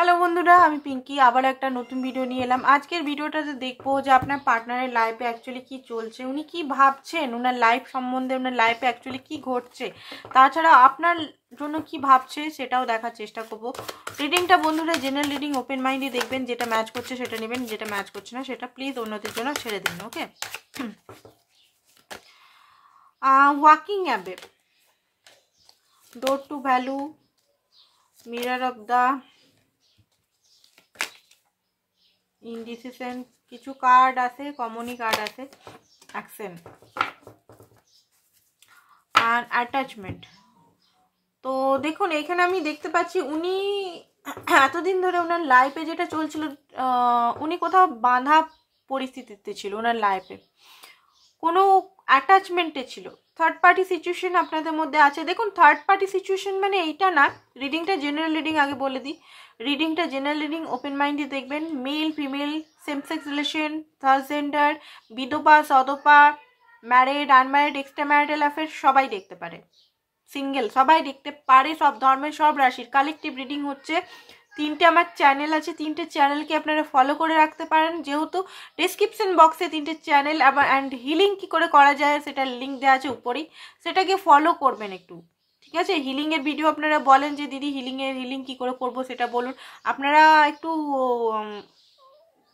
Hello বন্ধুরা, আমি পিঙ্কি আবার একটা নতুন ভিডিও নিয়ে এলাম। আজকের ভিডিওটাতে দেখবো যে আপনার পার্টনারের লাইফে অ্যাকচুয়ালি কি চলছে, উনি কি ভাবছেন, ওনার লাইফ সম্বন্ধে, ওনার লাইফে অ্যাকচুয়ালি কি ঘটছে, তাছাড়া আপনার জন্য কি ভাবছে সেটাও দেখার চেষ্টা করবো। রিডিংটা বন্ধুরা জেনারেল রিডিং, ওপেন মাইন্ডে দেখবেন, যেটা ম্যাচ করছে সেটা নেবেন, যেটা ম্যাচ করছে না সেটা প্লিজ অন্যদের জন্য ছেড়ে দিন। Okay, walking away, door to value, mirror of the indecision, কিছু কার্ড আছে, কমনই কার্ড আছে, অ্যাকশন আর অ্যাটাচমেন্ট। তো দেখুন এখানে আমি দেখতে পাচ্ছি উনি এতদিন ধরে ওনার লাইফে যেটা চলছিল, উনি কোথাও বাঁধা পরিস্থিতিতে ছিল, ওনার লাইফে কোনো অ্যাটাচমেন্টে ছিল। থার্ড পার্টি সিচুয়েশন আপনাদের মধ্যে আছে। দেখুন থার্ড পার্টি সিচুয়েশন মানে এইটা না, রিডিংটা জেনারেল রিডিং, আগে বলে দিই রিডিংটা জেনারেল রিডিং, ওপেন মাইন্ডে দেখবেন। Male female, same sex relation, third gender, বিধবা সদপা, married unmarried, extra marital affair সবাই দেখতে পারে, সিঙ্গেল সবাই দেখতে পারে, সব ধর্মের সব রাশির কালেকটিভ রিডিং হচ্ছে। তিনটে আমার চ্যানেল আছে, তিনটে চ্যানেলকে আপনারা ফলো করে রাখতে পারেন, যেহেতু ডেসক্রিপশন বক্সে তিনটে চ্যানেল আবার অ্যান্ড হিলিং কী করে করা যায় সেটার লিঙ্ক দেওয়া আছে উপরেই, সেটাকে ফলো করবেন একটু। ঠিক আছে, হিলিংয়ের ভিডিও আপনারা বলেন যে দিদি হিলিং কী করে করবো সেটা বলুন, আপনারা একটু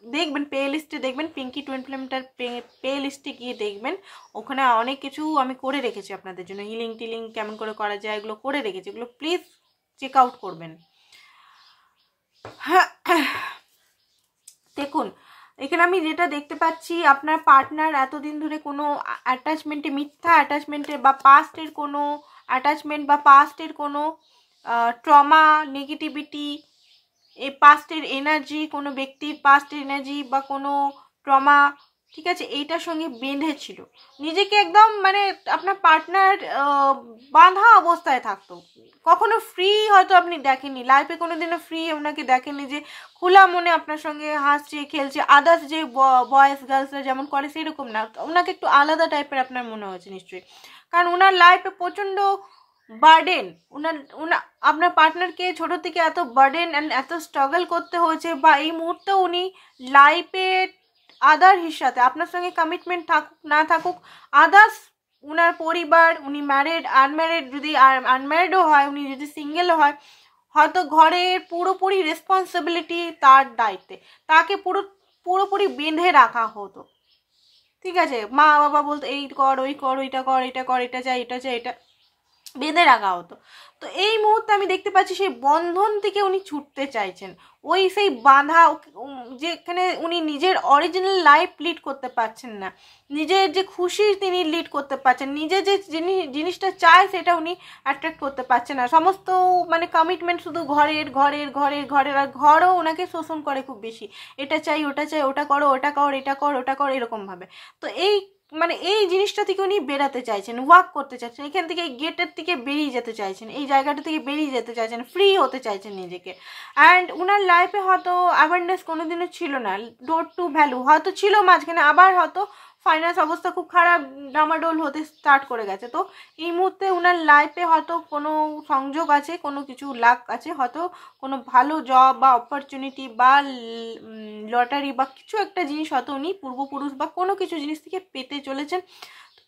দেখবেন প্লে লিস্টে, দেখবেন পিঙ্কি টুইন ফ্লেমটার প্লে লিস্টে গিয়ে দেখবেন, ওখানে অনেক কিছু আমি করে রেখেছি আপনাদের জন্য, হিলিং টিলিং কেমন করে করা যায় এগুলো করে রেখেছি, এগুলো প্লিজ চেক আউট করবেন। দেখুন এখানে আমি যেটা দেখতে পাচ্ছি, আপনার পার্টনার এতদিন ধরে কোনো অ্যাটাচমেন্টে, মিথ্যা অ্যাটাচমেন্টে বা পাস্টের কোনো অ্যাটাচমেন্ট বা পাস্টের কোনো ট্রমা, নেগেটিভিটি, এই পাস্টের এনার্জি, কোনো ব্যক্তির পাস্টের এনার্জি বা কোনো ট্রমা, ঠিক আছে, এইটার সঙ্গে বেঁধেছিল নিজেকে একদম, মানে আপনার পার্টনার বাঁধা অবস্থায় থাকতো, কখনো ফ্রি হয়তো আপনি দেখেননি লাইফে, কোনো দিনও ফ্রি ওনাকে দেখেননি যে খোলা মনে আপনার সঙ্গে হাসছে খেলছে, আদার্স যে বয়েজ গার্লসরা যেমন করে সেরকম না, ওনাকে একটু আলাদা টাইপের আপনার মনে হয়েছে নিশ্চয়ই, কারণ ওনার লাইফে প্রচণ্ড বার্ডেন, আপনার পার্টনারকে ছোটো থেকে এত বার্ডেন অ্যান্ড এত স্ট্রাগল করতে হয়েছে, বা এই মুহূর্তে উনি লাইফে আদার হিসাবে আপনার সঙ্গে কমিটমেন্ট থাকুক না থাকুক, আদার্স উনার পরিবার, উনি ম্যারিড আনম্যারিড, যদি আনম্যারিডও হয়, উনি যদি সিঙ্গেলও হয়, হয়তো ঘরের পুরোপুরি রেসপন্সিবিলিটি তার দায়িত্বে, তাকে পুরোপুরি বেঁধে রাখা হতো। ঠিক আছে, মা বাবা বলতো এই কর ওই কর, ওইটা কর, এটা কর, এটা চাই, এটা চাই, এটা বেঁধে রাখা হতো। তো এই মুহূর্তে আমি দেখতে পাচ্ছি সেই বন্ধন থেকে উনি ছুটতে চাইছেন, ওই সেই বাঁধা, যেখানে উনি নিজের অরিজিনাল লাইফ লিড করতে পারছেন না, নিজের যে খুশি তিনি লিড করতে পারছেন, নিজে যে জিনিসটা চায় সেটা উনি অ্যাট্রাক্ট করতে পারছেন না, সমস্ত মানে কমিটমেন্ট শুধু ঘরের ঘরের ঘরের ঘরের, আর ঘরও ওনাকে শোষণ করে খুব বেশি, এটা চাই ওটা চাই, ওটা করো ওটা কর, এটা কর ওটা কর, এরকমভাবে। তো এই মানে এই জিনিসটা থেকে উনি বেরাতে চাইছেন, ওয়াক করতে চাইছেন, এখান থেকে গেটের থেকে বেরিয়ে যেতে চাইছেন, এই জায়গাটা থেকে বেরিয়ে যেতে চাইছেন, ফ্রি হতে চাইছেন নিজেকে। অ্যান্ড ওনার লাইফে হয়তো অ্যাওয়ারনেস কোনোদিনও ছিল না, ডোর টু ভ্যালু হয়তো ছিল মাঝখানে, আবার হয়তো ফাইন্যান্স অবস্থা খুব খারাপ, ডামাডোল হতে স্টার্ট করে গেছে। তো এই মুহূর্তে ওনার লাইফে হয়তো কোনো সংযোগ আছে, কোনো কিছু লাক আছে, হয়তো কোনো ভালো জব বা অপরচুনিটি বা লটারি বা কিছু একটা জিনিস হয়তো উনি পূর্বপুরুষ বা কোনো কিছু জিনিস থেকে পেতে চলেছেন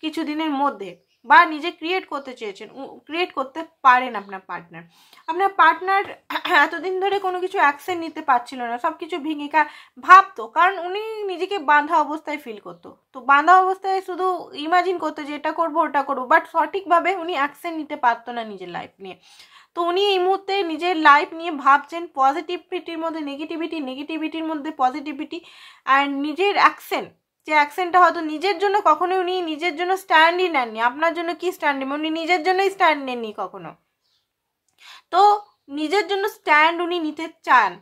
কিছুদিনের মধ্যে, বা নিজে ক্রিয়েট করতে চেয়েছেন, ক্রিয়েট করতে পারেন আপনার পার্টনার এতদিন ধরে কোনো কিছু অ্যাকশন নিতে পারছিল না, সব কিছু ভেঙে ভাবতো, কারণ উনি নিজেকে বাঁধা অবস্থায় ফিল করতো, তো বাঁধা অবস্থায় শুধু ইমাজিন করতো যে এটা করবো ওটা করবো, বাট সঠিকভাবে উনি অ্যাকশন নিতে পারতো না নিজের লাইফ নিয়ে। তো উনি এই মুহূর্তে নিজের লাইফ নিয়ে ভাবছেন, পজিটিভিটির মধ্যে নেগেটিভিটি, নেগেটিভিটির মধ্যে পজিটিভিটি, অ্যান্ড নিজের অ্যাকশন, যে অ্যাকশনটা হয়তো নিজের জন্য, কখনোই উনি নিজের জন্য স্ট্যান্ডই নেননি, আপনার জন্য কি স্ট্যান্ড নেবেন, উনি নিজের জন্যই স্ট্যান্ড নেননি কখনো। তো নিজের জন্য স্ট্যান্ড উনি নিতে চান,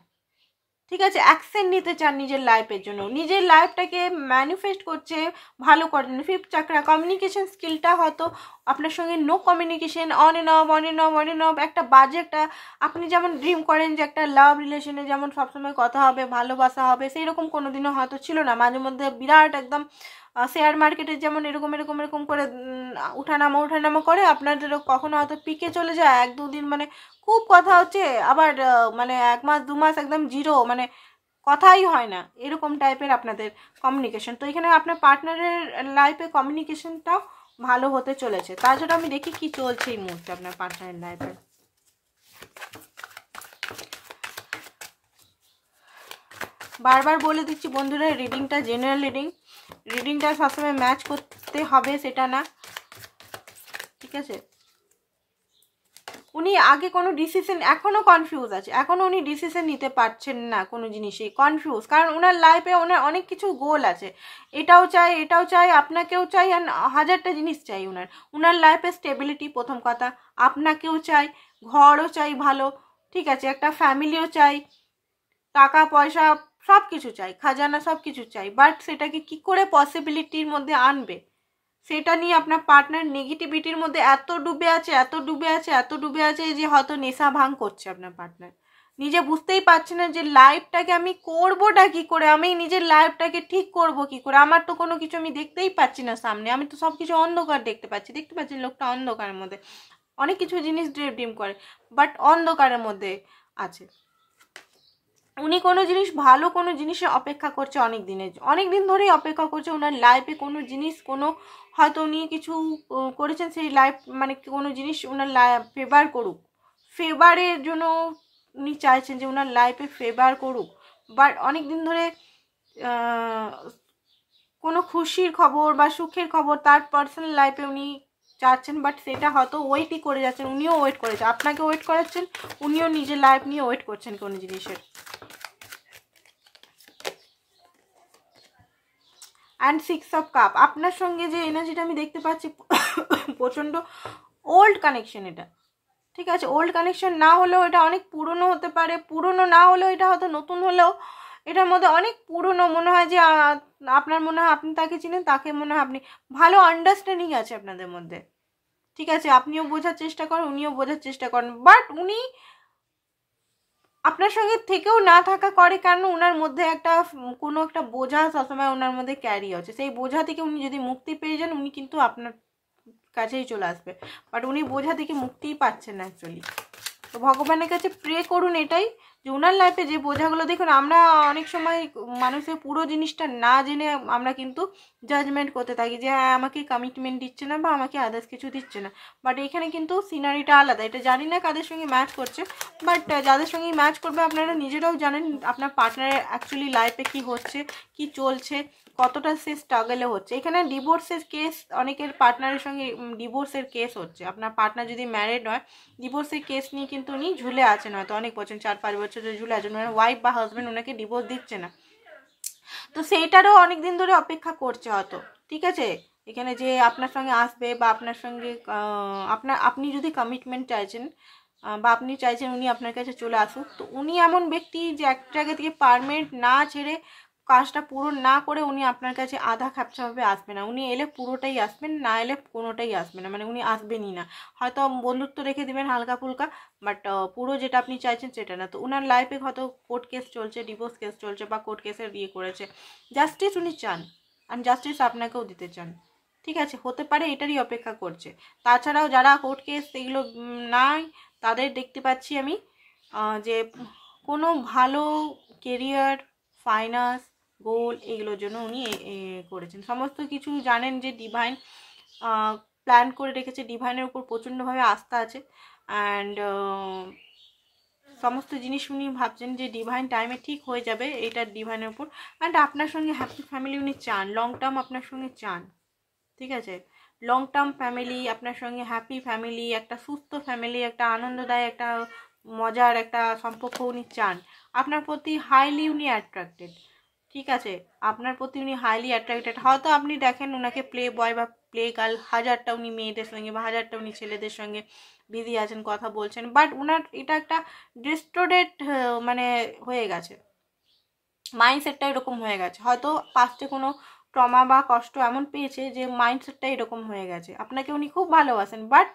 ঠিক আছে, অ্যাকশন নিতে চান নিজের লাইফের জন্য, নিজের লাইফটাকে ম্যানিফেস্ট করছে ভালো করেন। ফিফথ চাকরা, কমিউনিকেশন স্কিলটা হয়তো আপনার সঙ্গে no communication, on and off একটা বাজে একটা, আপনি যেমন ড্রিম করেন যে একটা লাভ রিলেশনে যেমন সবসময় কথা হবে, ভালোবাসা হবে, সেই রকম কোনোদিনও হয়তো ছিল না, মাঝে মধ্যে বিরাট একদম শেয়ার মার্কেটের যেমন এরকম এরকম এরকম করে ওঠানামা করে, আপনাদেরও কখনো হয়তো পিকে চলে যায় 1-2 দিন, মানে খুব কথা হচ্ছে, আবার মানে 1 মাস 2 মাস একদম জিরো, মানে কথাই হয় না, এরকম টাইপের আপনাদের কমিউনিকেশন। তো এখানে আপনার পার্টনারের লাইফে কমিউনিকেশনটাও ভালো হতে চলেছে। তাছাড়া আমি দেখি কি চলছে এই মুহূর্তে আপনার পার্টনারের লাইফে। বারবার বলে দিচ্ছি বন্ধুরা, রিডিংটা জেনারেল রিডিংটা সবসময় ম্যাচ করতে হবে সেটা না, ঠিক আছে। উনি আগে কোনো ডিসিশন, এখনও কনফিউজ আছে, এখনও উনি ডিসিশন নিতে পারছেন না কোনো জিনিসেই, কনফিউজ। কারণ ওনার লাইফে ওনার অনেক কিছু গোল আছে, এটাও চাই, আপনাকেও চাই, আর 1000টা জিনিস চাই ওনার লাইফে। স্টেবিলিটি প্রথম কথা, আপনাকেও চাই, ঘরও চাই ভালো, ঠিক আছে, একটা ফ্যামিলিও চাই, টাকা পয়সা সব কিছু চাই, খাজানা সব কিছু চাই। বাট সেটাকে কি করে পসিবিলিটির মধ্যে আনবে, সেটা নিয়ে আপনার পার্টনার নেগেটিভিটির মধ্যে এত ডুবে আছে যে হয়তো নেশা ভাঙ করছে আপনার পার্টনার। নিজে বুঝতেই পারছে না যে লাইফটাকে আমি করবোটা কি করে, আমি নিজের লাইফটাকে ঠিক করব কি করে। আমার তো কোনো কিছু আমি দেখতেই পাচ্ছি না সামনে, আমি তো সব কিছু অন্ধকার দেখতে পাচ্ছি লোকটা অন্ধকারের মধ্যে, অনেক কিছু জিনিস ড্রিম করে, বাট অন্ধকারের মধ্যে আছে। উনি কোনো জিনিস, ভালো কোনো জিনিসে অপেক্ষা করছে, অনেক দিন ধরেই অপেক্ষা করছে। ওনার লাইফে কোনো জিনিস, কোনো হয়তো উনি কিছু করেছেন, সেই লাইফ মানে কোনো জিনিস ওনার ফেভার করুক, ফেভারের জন্য উনি চাইছেন যে ওনার লাইফে ফেভার করুক। বাট অনেক দিন ধরে কোনো খুশির খবর বা সুখের খবর তার পার্সোনাল লাইফে উনি চাচ্ছেন, বাট সেটা হয়তো ওয়েটই করে যাচ্ছেন, উনিও ওয়েট করেছেন, আপনাকে ওয়েট করাচ্ছেন, উনিও নিজের লাইফ নিয়ে ওয়েট করছেন কোনো জিনিসের। অ্যান্ড 6 অফ কাপ, আপনার সঙ্গে যে এনার্জিটা আমি দেখতে পাচ্ছি প্রচণ্ড ওল্ড কানেকশন এটা, ঠিক আছে। ওল্ড কানেকশন না হলেও এটা অনেক পুরনো হতে পারে, পুরনো না হলেও এটা হয়তো নতুন হলেও এটার মধ্যে অনেক পুরনো মনে হয় যে আপনার মনে হয় আপনি তাকে চিনেন, তাকে মনে হয় আপনি, ভালো আন্ডারস্ট্যান্ডিং আছে আপনাদের মধ্যে, ঠিক আছে। আপনিও বোঝার চেষ্টা করেন, উনিও বোঝার চেষ্টা করেন, বাট উনি আপনার সঙ্গে থেকেও না থাকা করে, কারণ ওনার মধ্যে একটা কোনো একটা বোঝা সবসময় ওনার মধ্যে ক্যারি হচ্ছে। সেই বোঝা থেকে উনি যদি মুক্তি পেয়ে যান, উনি কিন্তু আপনার কাছেই চলে আসবে, বাট উনি বোঝা থেকে মুক্তিই পাচ্ছেন না অ্যাকচুয়ালি। তো ভগবানের কাছে প্রে করুন এটাই, যে ওনার লাইফে যে বোঝাগুলো, দেখুন আমরা অনেক সময় মানুষের পুরো জিনিসটা না জেনে আমরা কিন্তু জাজমেন্ট করতে থাকি যে হ্যাঁ আমাকে কমিটমেন্ট দিচ্ছে না বা আমাকে আদার্স কিছু দিচ্ছে না, বাট এখানে কিন্তু সিনারিটা আলাদা। এটা জানি না কাদের সঙ্গে ম্যাচ করছে, বাট যাদের সঙ্গে ম্যাচ করবে আপনারা নিজেরাও জানেন আপনার পার্টনারের অ্যাকচুয়ালি লাইফে কি হচ্ছে, কি চলছে, কতটা সে স্ট্রাগলে হচ্ছে। এখানে ডিভোর্সের কেস, অনেকের পার্টনারের সঙ্গে ডিভোর্সের কেস হচ্ছে। আপনার পার্টনার যদি ম্যারিড হয়, ডিভোর্সের কেস নিয়ে কিন্তু উনি ঝুলে আছেন, হয়তো অনেক বছর 4-5 বছর ধরে ঝুলে আছেন, ওনার ওয়াইফ বা হাজব্যান্ড ওনাকে ডিভোর্স দিচ্ছে না, তো সেইটারও অনেক দিন ধরে অপেক্ষা করছে হয়তো, ঠিক আছে। এখানে যে আপনার সঙ্গে আসবে বা আপনার সঙ্গে আপনি যদি কমিটমেন্ট চাইছেন বা আপনি চাইছেন উনি আপনার কাছে চলে আসুক, তো উনি এমন ব্যক্তি যে একটা জায়গা থেকে পার্মানেন্ট না ছেড়ে, কাজটা পুরো না করে উনি আপনার কাছে আধা খ্যাপছাভাবে আসবে না। উনি এলে পুরোটাই আসবেন, না এলে কোনোটাই আসবে না, মানে উনি আসবেনই না। হয়তো বন্ধুত্ব রেখে দেবেন হালকা ফুলকা, বাট পুরো যেটা আপনি চাইছেন সেটা না। তো ওনার লাইফে হয়তো কোর্ট কেস চলছে, ডিভোর্স কেস চলছে বা কোর্ট কেসের ইয়ে করেছে, জাস্টিস উনি চান, আর জাস্টিস আপনাকেও দিতে চান, ঠিক আছে। হতে পারে এটারই অপেক্ষা করছে। তাছাড়াও যারা কোর্ট কেস এগুলো নাই, তাদের দেখতে পাচ্ছি আমি যে কোনো ভালো কেরিয়ার, ফাইন্যান্স, গোল এগুলোর জন্য উনি করেছেন। সমস্ত কিছু জানেন যে ডিভাইন প্ল্যান করে রেখেছে, ডিভাইনের উপর প্রচণ্ডভাবে আস্থা আছে, অ্যান্ড সমস্ত জিনিস উনি ভাবছেন যে ডিভাইন টাইমে ঠিক হয়ে যাবে, এইটার ডিভাইনের উপর। অ্যান্ড আপনার সঙ্গে হ্যাপি ফ্যামিলি উনি চান, লং টার্ম আপনার সঙ্গে চান, ঠিক আছে। লং টার্ম ফ্যামিলি আপনার সঙ্গে, হ্যাপি ফ্যামিলি, একটা সুস্থ ফ্যামিলি, একটা আনন্দদায়ক, একটা মজার একটা সম্পর্ক উনি চান। আপনার প্রতি হাইলি উনি অ্যাট্রাক্টেড, ঠিক আছে। আপনার প্রতি উনি হাইলি অ্যাট্রাক্টেড। হয়তো আপনি দেখেন ওনাকে প্লে বয় বা প্লে গার্ল, 1000টা উনি মেয়েদের সঙ্গে বা 1000টা উনি ছেলেদের সঙ্গে বিজি আছেন, কথা বলছেন, বাট ওনার এটা একটা ডিস্টোর্টেড মানে হয়ে গেছে, মাইন্ডসেটটা এরকম হয়ে গেছে। হয়তো পাস্টে কোনো ট্রমা বা কষ্ট এমন পেয়েছে যে মাইন্ডসেটটা এরকম হয়ে গেছে। আপনাকে উনি খুব ভালোবাসেন, বাট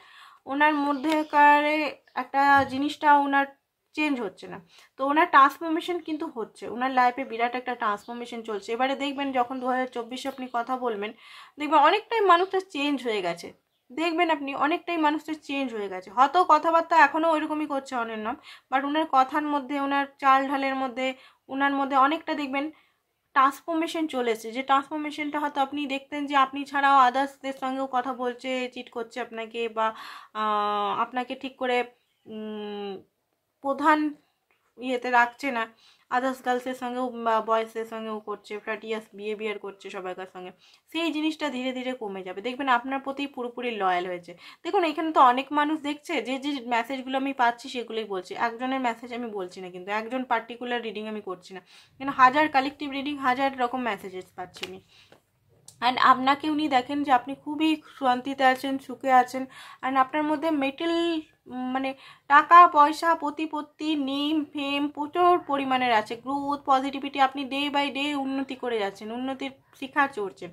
ওনার মধ্যেকারে একটা জিনিসটা ওনার চেঞ্জ হচ্ছে না। তো ওনার ট্রান্সফরমেশন কিন্তু হচ্ছে, ওনার লাইফে বিরাট একটা ট্রান্সফরমেশন চলছে। এবারে দেখবেন যখন 2024 আপনি কথা বলবেন, দেখবেন অনেকটাই মানুষটা চেঞ্জ হয়ে গেছে, দেখবেন আপনি অনেকটাই মানুষটা চেঞ্জ হয়ে গেছে। হয়তো কথাবার্তা এখনও ওইরকমই করছে অনির্ণম, বাট ওনার কথার মধ্যে, ওনার চাল ঢালের মধ্যে, ওনার মধ্যে অনেকটা দেখবেন ট্রান্সফরমেশন চলেছে। যে ট্রান্সফরমেশনটা হয়তো আপনি দেখতেন যে আপনি ছাড়াও আদার্সদের সঙ্গেও কথা বলছে, চিট করছে আপনাকে, বা আপনাকে ঠিক করে প্রধান ইয়েতে রাখছে না, আদার্স গার্লসের সঙ্গেও বা বয়েসের সঙ্গেও করছে, ফ্ল্যাটিয়াস বিহেভিয়ার করছে সবাইকার সঙ্গে, সেই জিনিসটা ধীরে ধীরে কমে যাবে। দেখবেন আপনার প্রতি পুরোপুরি লয়াল হয়েছে। দেখুন এখানে তো অনেক মানুষ দেখছে, যে যে মেসেজগুলো আমি পাচ্ছি সেগুলোই বলছি, একজনের মেসেজ আমি বলছি না, কিন্তু একজন পার্টিকুলার রিডিং আমি করছি না, কিন্তু হাজার কালেকটিভ রিডিং, হাজার রকম মেসেজেস পাচ্ছি আমি। অ্যান্ড আপনাকে উনি দেখেন যে আপনি খুবই শান্তিতে আছেন, সুখে আছেন, অ্যান্ড আপনার মধ্যে মেটেল মানে টাকা পয়সা প্রতিপত্তি নেম ফেম প্রচুর পরিমাণের আছে, গ্রোথ পজিটিভিটি, আপনি ডে বাই ডে উন্নতি করে যাচ্ছেন, উন্নতির শিখা চড়ছেন।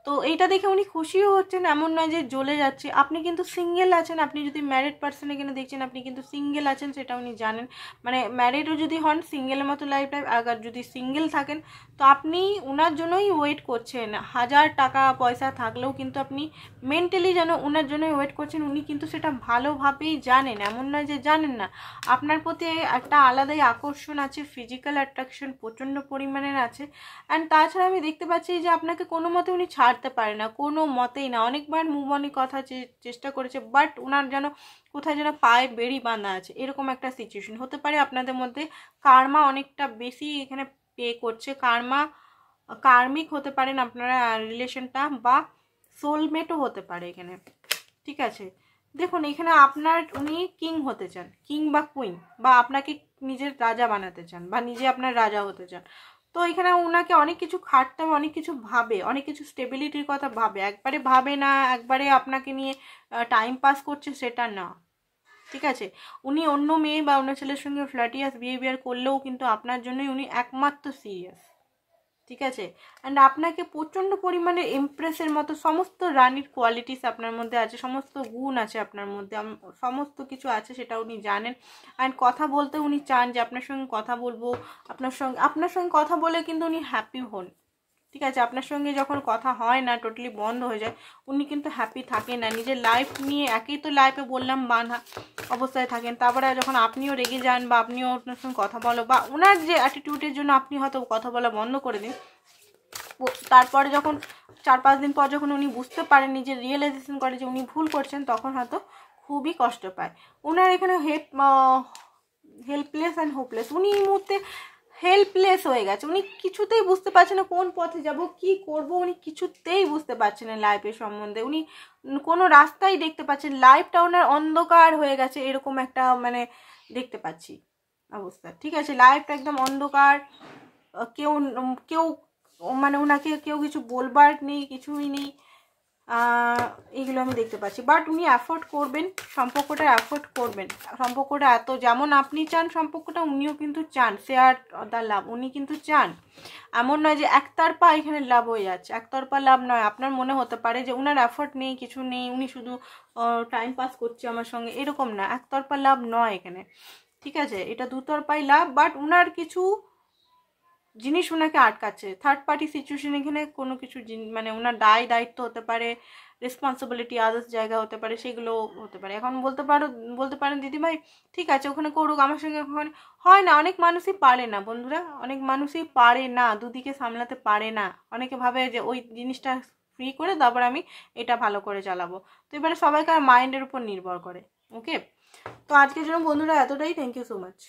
তো এইটা দেখে উনি খুশিও হচ্ছেন, এমন নয় যে জ্বলে যাচ্ছে। আপনি কিন্তু সিঙ্গেল আছেন, আপনি যদি ম্যারিড পার্সন এখানে দেখছেন, আপনি কিন্তু সিঙ্গেল আছেন, সেটা উনি জানেন। মানে ম্যারিডও যদি হন, সিঙ্গেলের মতো লাইফ, আবার যদি সিঙ্গেল থাকেন, তো আপনি ওনার জন্যই ওয়েট করছেন। হাজার টাকা পয়সা থাকলেও কিন্তু আপনি মেন্টালি যেন ওনার জন্যই ওয়েট করছেন, উনি কিন্তু সেটা ভালোভাবেই জানেন, এমন নয় যে জানেন না। আপনার প্রতি একটা আলাদাই আকর্ষণ আছে, ফিজিক্যাল অ্যাট্রাকশন প্রচণ্ড পরিমাণের আছে। অ্যান্ড তাছাড়া আমি দেখতে পাচ্ছি যে আপনাকে কোনো মতে উনি ছাড়তে পারে না, কোনো মতেই না। অনেকবার মুভ অনের কথা চেষ্টা করেছে, বাট ওনার যেন কোথায় যেন পায়ে বেড়ি বাঁধা আছে, এরকম একটা সিচুয়েশন হতে পারে। আপনাদের মধ্যে কার্মা অনেকটা বেশি এখানে পে করছে, কার্মিক হতে পারেন আপনারা রিলেশনটা, বা সোলমেটও হতে পারে এখানে, ঠিক আছে। দেখুন এখানে আপনার উনি কিং হতে চান, কিং বা কুইন, বা আপনাকে নিজের রাজা বানাতে চান, বা নিজে আপনার রাজা হতে চান। তো এখানে ওনাকে অনেক কিছু খাটতে হবে, অনেক কিছু ভাবে, অনেক কিছু স্টেবিলিটির কথা ভাবে, একবারে ভাবে না, একবারে আপনাকে নিয়ে টাইম পাস করছে সেটা না, ঠিক আছে। উনি অন্য মেয়ে বা অন্য ছেলের সঙ্গে ফ্ল্যাটিয়াস বিহেভিয়ার করলেও কিন্তু আপনার জন্যই উনি একমাত্র সিরিয়াস, ঠিক আছে। অ্যান্ড আপনাকে প্রচণ্ড পরিমাণে এমপ্রেসের মতো সমস্ত রানীর কোয়ালিটিস আপনার মধ্যে আছে, সমস্ত গুণ আছে আপনার মধ্যে, সমস্ত কিছু আছে, সেটা উনি জানেন। অ্যান্ড কথা বলতে উনি চান যে আপনার সঙ্গে কথা বলবো, আপনার সঙ্গে কথা বলে কিন্তু উনি হ্যাপি হন, ঠিক আছে। আপনার সঙ্গে যখন কথা হয় না, টোটালি বন্ধ হয়ে যায়, উনি কিন্তু হ্যাপি থাকেন না। নিজের লাইফ নিয়ে, একই তো লাইফে বললাম বাঁধা অবস্থায় থাকেন, তারপরে যখন আপনিও রেগে যান, বা আপনিও ওনার সঙ্গে কথা বলো, বা ওনার যে অ্যাটিটিউডের জন্য আপনি হয়তো কথা বলা বন্ধ করে দিন, তারপরে যখন 4-5 দিন পর যখন উনি বুঝতে পারেন, নিজের রিয়েলাইজেশন করে যে উনি ভুল করছেন, তখন হয়তো খুবই কষ্ট পায়। ওনার এখানে হেল্পলেস অ্যান্ড হোপলেস, উনি এই মুহূর্তে হেল্পলেস হয়ে গেছে, উনি কিছুতেই বুঝতে পারছেন না কোন পথে যাব, কি করব, উনি কিছুতেই বুঝতে পারছেন না লাইফের সম্বন্ধে, উনি কোনো রাস্তাই দেখতে পাচ্ছেন, লাইফটা ওনার অন্ধকার হয়ে গেছে, এরকম একটা মানে দেখতে পাচ্ছি অবস্থা, ঠিক আছে। লাইফটা একদম অন্ধকার, কেউ কেউ মানে ওনাকে কেউ কিছু বলবার নেই, কিছুই নেই, এইগুলো আমি দেখতে পাচ্ছি। বাট উনি অ্যাফোর্ড করবেন, সম্পর্কটা অ্যাফোর্ড করবেন, সম্পর্কটা এত যেমন আপনি চান সম্পর্কটা, উনিও কিন্তু চান, শেয়ার দ্য লাভ, উনি কিন্তু চান। এমন নয় যে একতরফা এখানে লাভ হয়ে যাচ্ছে, একতরফা লাভ নয়। আপনার মনে হতে পারে যে উনার অ্যাফোর্ড নেই, কিছু নেই, উনি শুধু টাইম পাস করছে আমার সঙ্গে, এরকম না, একতরফা লাভ নয় এখানে, ঠিক আছে। এটা দুতরফাই লাভ, বাট উনার কিছু জিনিস ওনাকে আটকাচ্ছে, থার্ড পার্টি সিচুয়েশন এখানে কোনো কিছু মানে ওনার দায়িত্ব হতে পারে, রেসপন্সিবিলিটি আদার্স জায়গা হতে পারে, সেগুলো হতে পারে। এখন বলতে পারেন দিদিভাই ঠিক আছে ওখানে করুক, আমার সঙ্গে ওখানে হয় না। অনেক মানুষই পারে না বন্ধুরা, অনেক মানুষই পারে না, দুদিকে সামলাতে পারে না। অনেকে ভাবে যে ওই জিনিসটা ফ্রি করে তারপর আমি এটা ভালো করে চালাবো। তো এবারে সবাইকার মাইন্ডের উপর নির্ভর করে, ওকে। তো আজকের জন্য বন্ধুরা এতটাই, থ্যাংক ইউ সো মাচ।